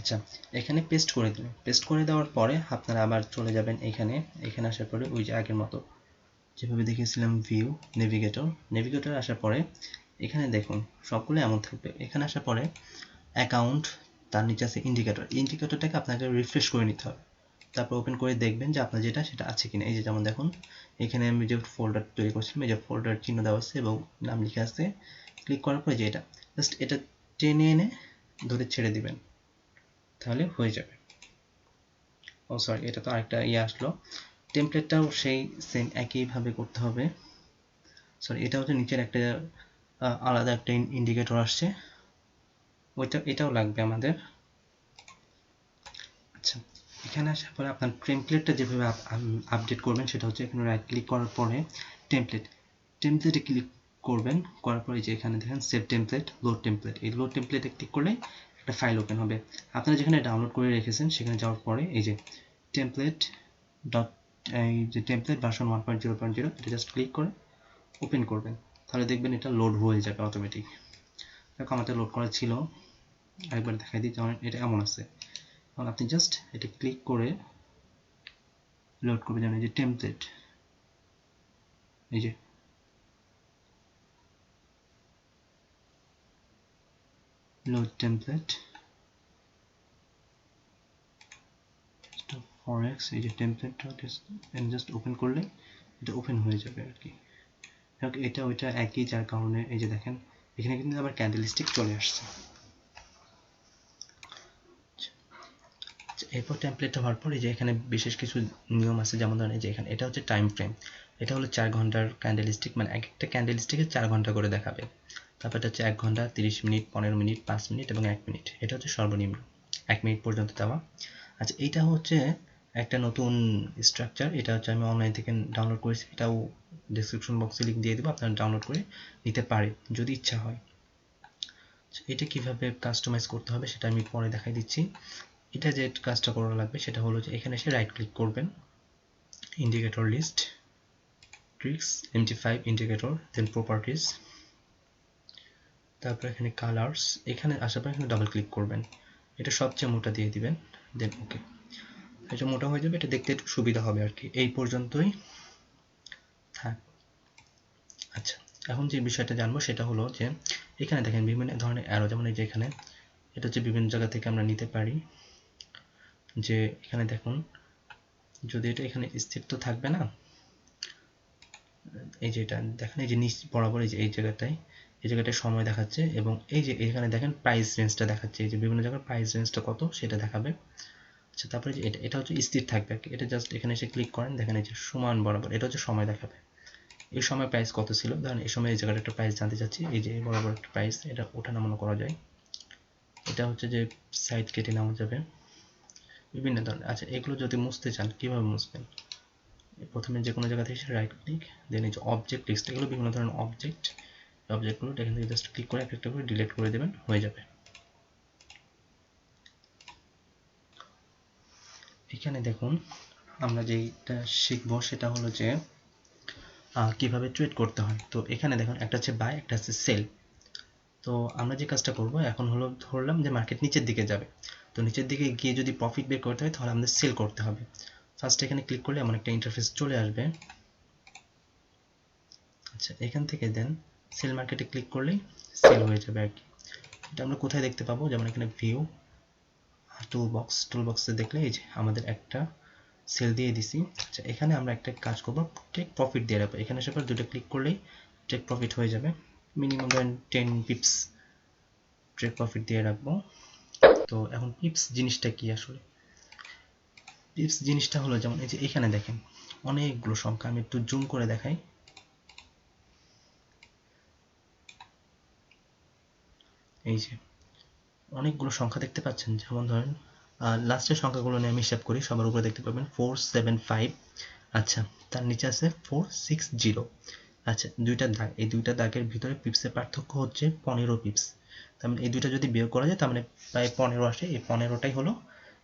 আচ্ছা, এখানে পেস্ট করে দিলেন। পেস্ট করে দেওয়ার পরে আপনারা আবার চলে যাবেন এখানে আসার পরে ওই যে আগের মতো যেভাবে দেখিয়েছিলাম ভিউ নেভিগেটর আসার পরে এখানে দেখুন সবগুলো এমন থাকবে। এখানে আসার পরে অ্যাকাউন্ট, তার নিচে আছে ইন্ডিকেটরটাকে আপনাকে রিফ্রেশ করে নিতে হবে। তারপর ওপেন করে দেখবেন যে আপনার যেটা সেটা আছে কিনা। এই যে যেমন দেখুন এখানে আমি যে ফোল্ডার তৈরি করছিলাম, এই যে ফোল্ডার চিহ্ন দেওয়া আছে এবং নাম লিখে আছে। ক্লিক করার পরে যে এটা জাস্ট এটা টেনে এনে ধরে ছেড়ে দিবেন, তাহলে হয়ে যাবে। ও সরি, এটা তো আরেকটা আসলো। টেমপ্লেটটাও সেই সেম একইভাবে করতে হবে। সরি, এটা হচ্ছে নিচের একটা আলাদা একটা ইন্ডিকেটর আসছে, এটাও লাগবে আমাদের। আচ্ছা, এখানে আসার পরে আপনার টেমপ্লেটটা যেভাবে আপডেট করবেন সেটা হচ্ছে এখানে রাইট ক্লিক করার পরে টেমপ্লেটে ক্লিক করবেন। করার পরে যে এখানে দেখেন সেভ টেমপ্লেট, লোড টেমপ্লেট, এই লোড টেমপ্লেটে ক্লিক করলে একটা ফাইল ওপেন হবে। আপনারা যেখানে ডাউনলোড করে রেখেছেন সেখানে যাওয়ার পরে এই যে টেমপ্লেট ডট এই যে টেমপ্লেট ভার্সন 1.0.0 এটা জাস্ট ক্লিক করে ওপেন করবেন, তাহলে দেখবেন এটা লোড হয়ে যাবে অটোমেটিক। দেখো আমাদের লোড করা ছিল, আরেকবার দেখাই দিই। যেমন এটা এমন আছে, এখন আপনি জাস্ট এটা ক্লিক করে লোড করবে। যেমন এই যে টেমপ্লেট, এই যে লোড টেমপ্লেট ফরেক্স, এই যে টেমপ্লেটটা জাস্ট ওপেন করলে এটা ওপেন হয়ে যাবে আর কি। এটা ওইটা একই, যার কারণে এই যে দেখেন এখানে কিন্তু আবার ক্যান্ডেলস্টিক চলে আসছে। এরপর টেমপ্লেটটা হওয়ার পর এই যে এখানে বিশেষ কিছু নিয়ম আছে, যেমন ধরেন এই যে এখানে এটা হচ্ছে টাইম ফ্রেম। এটা হলো 4 ঘন্টার ক্যান্ডেলস্টিক, মানে এক একটা ক্যান্ডেলস্টিকে 4 ঘন্টা করে দেখাবে। তারপর এটা হচ্ছে 1 ঘন্টা, 30 মিনিট, 15 মিনিট, 5 মিনিট এবং 1 মিনিট। এটা হচ্ছে সর্বনিম্ন 1 মিনিট পর্যন্ত দেওয়া। আচ্ছা, এইটা হচ্ছে একটা নতুন স্ট্রাকচার। এটা হচ্ছে আমি অনলাইন থেকে ডাউনলোড করেছি, এটাও ডেসক্রিপশন বক্সে লিংক দিয়ে দেবো, আপনারা ডাউনলোড করে নিতে পারেন যদি ইচ্ছা হয়। এটা কিভাবে কাস্টমাইজ করতে হবে সেটা আমি পরে দেখাই দিচ্ছি। এটা যে কাজটা করা লাগবে সেটা হলো যে এখানে এসে রাইট ক্লিক করবেন, indicator list, tricks, MT5 indicator, then properties, তারপর এখানে কালার্স। এখানে আসার পর এখানে ডাবল ক্লিক করবেন, এটা সবচেয়ে মোটা দিয়ে দিবেন, দেন ওকে। এটা মোটা হয়ে যাবে, এটা দেখতে একটু সুবিধা হবে আর কি। এই পর্যন্তই থাক। আচ্ছা, এখন যে বিষয়টা জানবো সেটা হলো যে এখানে দেখেন বিভিন্ন ধরনের অ্যারো, যেমন এই যে এখানে এটা হচ্ছে বিভিন্ন জায়গা থেকে আমরা নিতে পারি। যে এখানে দেখুন, যদি এটা এখানে স্থির তো থাকবে না, এই যে এটা দেখেন এই যে নিচ বরাবর এই জায়গাটায় সময় দেখাচ্ছে, এবং এই যে এখানে দেখেন প্রাইস রেঞ্জটা দেখাচ্ছে, এই যে বিভিন্ন জায়গার প্রাইস রেঞ্জটা কত সেটা দেখাবে। আচ্ছা, তারপরে যে এটা হচ্ছে স্থির থাকবে, এটা জাস্ট এখানে এসে ক্লিক করেন, দেখেন এই যে সমান বরাবর এটা হচ্ছে সময় দেখাবে। এই সময় প্রাইস কত ছিল, ধরেন এই সময় এই জায়গাটা একটা প্রাইস জানতে চাচ্ছি, এই যে বরাবর একটা প্রাইস, এটা ওঠানামা করা যায়। এটা হচ্ছে যে সাইড কেটে নেওয়া যাবে বিভিন্ন ধরনের। আচ্ছা, এগুলো যদি মুছতে চান কিভাবে মুছবেন, প্রথমে যে কোনো জায়গা থেকে রাইট ক্লিক, দেন এই যে অবজেক্ট লিস্ট, এগুলো বিভিন্ন ধরনের অবজেক্টগুলো এখান থেকে জাস্ট ক্লিক করে একটা করে ডিলিট করে দেবেন, হয়ে যাবে। এখানে দেখুন আমরা যেটা শিখবো সেটা হলো যে কিভাবে ট্রেড করতে হয়। তো এখানে দেখুন একটা হচ্ছে বাই, একটা হচ্ছে সেল। তো আমরা যে কাজটা করব এখন হলো, ধরলাম যে মার্কেট নিচের দিকে যাবে, তো নিচের দিকে গিয়ে যদি প্রফিট বের করতে হয় তাহলে আমাদের সেল করতে হবে। ফার্স্ট এখানে ক্লিক করলে এমন একটা ইন্টারফেস চলে আসবে। আচ্ছা, এখান থেকে দেন সেল মার্কেটে ক্লিক করলেই সেল হয়ে যাবে আর কি। এটা আমরা কোথায় দেখতে পাবো, যেমন এখানে ভিউ, টুলবক্সে দেখলে এই যে আমাদের একটা সেল দিয়ে দিছি। আচ্ছা, এখানে আমরা একটা কাজ করব, টেক প্রফিট দিয়ে রাখবো। এখানে এসে পর দুটো ক্লিক করলেই টেক প্রফিট হয়ে যাবে। মিনিমাম ধরেন 10 পিপস টেক প্রফিট দিয়ে রাখবো। তো এখন পিপস জিনিসটা কি আসলে, পিপস জিনিসটা হলো যেমন এই যে এখানে দেখেন অনেকগুলো সংখ্যা, আমি একটু জুম করে দেখাই। এই যে অনেকগুলো সংখ্যা দেখতে পাচ্ছেন, যেমন ধরেন লাস্টের সংখ্যাগুলো নিয়ে আমি হিসাব করি, সবার উপরে দেখতে পাবেন 475। আচ্ছা, তার নিচে আছে 460। আচ্ছা, দুইটা দাগ, এই দুইটা দাগের ভিতরে পিপসের পার্থক্য হচ্ছে 15 পিপস। তার মানে এই দুইটা যদি বিয়োগ করা যায় তার মানে প্রায় 15 আসে। এই 15টাই হলো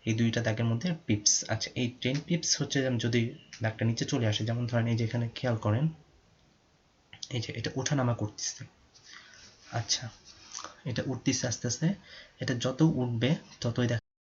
এই দুইটা দাগের মধ্যে পিপস। আচ্ছা, এই 10 পিপস হচ্ছে যদি দাগটা নিচে চলে আসে, যেমন ধরেন এই যে এখানে খেয়াল করেন এই যে এটা ওঠানামা করতেছে। আচ্ছা, এটা উঠতেছে আস্তে আস্তে, এটা যত উঠবে ততই